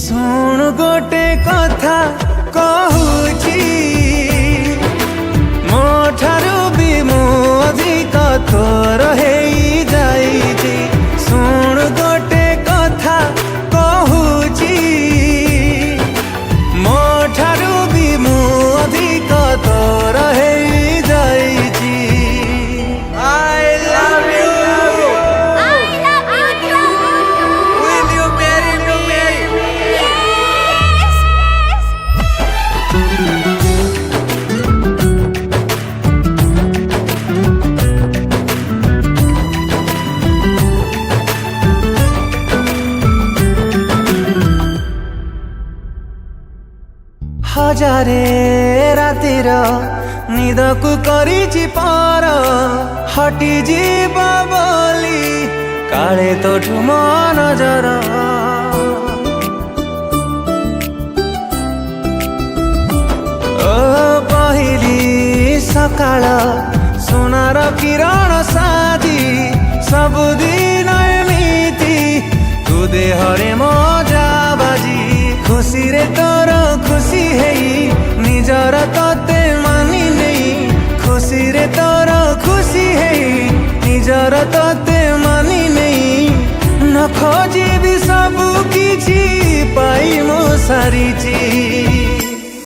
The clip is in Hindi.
शुण गोटे कथा कहूची मो ठारू भी मु अधिक तोर हेई जाइछि। शुण गोटे कथा कहूची मो ठारू भी मु अधिक तोर हेई जाइछि। I love you. I love you too. Will you marry me? Yes, yes. Hazare रातिर निदकु करिछि पार हटि जीव बोली काले तोठु मो नजर। ओ पहिली सकाळ सोनार किरण साजी सबुदिन एमिति तू देहरे मजा बाजी। खुशी रे तोर खुशी हेई निजर तते मानी नहीं। खुशी रे तोर खुशी हेई निजर तते मानी नहीं। न खोजी भी सब किछि पाई मो सारिछि।